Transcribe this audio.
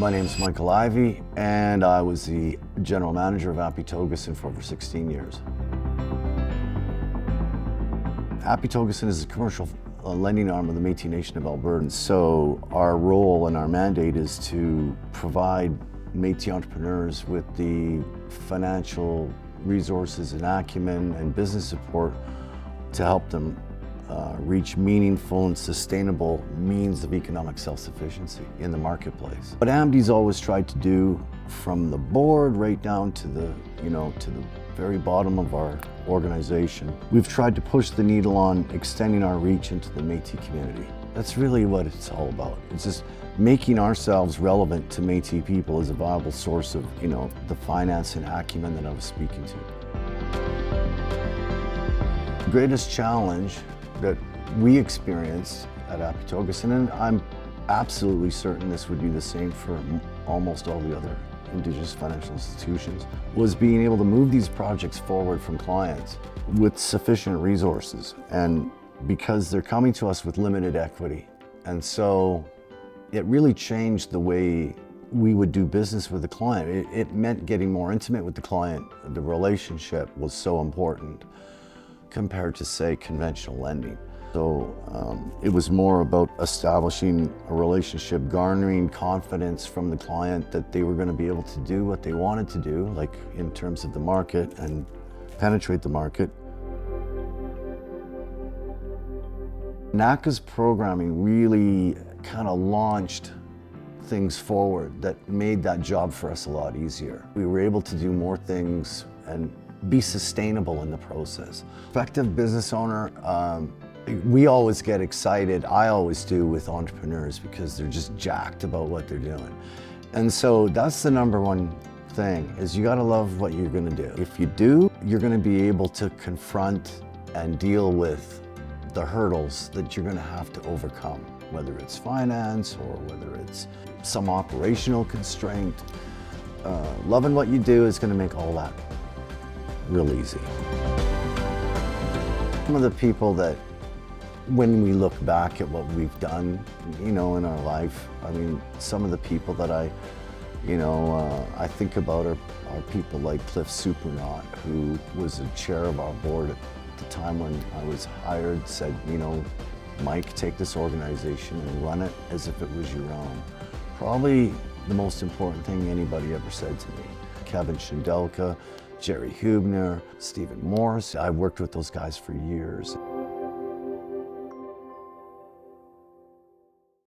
My name is Michael Ivey, and I was the general manager of Apitogason for over 16 years. Apitogason is a commercial lending arm of the Métis Nation of Alberta. So our role and our mandate is to provide Métis entrepreneurs with the financial resources and acumen and business support to help them reach meaningful and sustainable means of economic self-sufficiency in the marketplace. What AMD's always tried to do, from the board right down to the very bottom of our organization, we've tried to push the needle on extending our reach into the Métis community. That's really what it's all about. It's just making ourselves relevant to Métis people as a viable source of, the finance and acumen that I was speaking to. The greatest challenge that we experienced at Apitogason, and I'm absolutely certain this would be the same for almost all the other Indigenous financial institutions, was being able to move these projects forward from clients with sufficient resources, and because they're coming to us with limited equity. And so it really changed the way we would do business with the client. It meant getting more intimate with the client. The relationship was so important compared to, say, conventional lending. So it was more about establishing a relationship, garnering confidence from the client that they were going to be able to do what they wanted to do, like in terms of the market and penetrate the market. NACA's programming really kind of launched things forward that made that job for us a lot easier. We were able to do more things and be sustainable in the process. Prospective business owner, we always get excited, I always do, with entrepreneurs because they're just jacked about what they're doing. And so that's the number one thing, is you gotta love what you're gonna do. If you do, you're gonna be able to confront and deal with the hurdles that you're gonna have to overcome, whether it's finance or whether it's some operational constraint. Loving what you do is gonna make all that real easy. Some of the people that, when we look back at what we've done, in our life, some of the people that I think about are people like Cliff Supernaut, who was the chair of our board at the time when I was hired, said, Mike, take this organization and run it as if it was your own. Probably the most important thing anybody ever said to me. Kevin Shandelka, Jerry Hubner, Stephen Morris. I worked with those guys for years.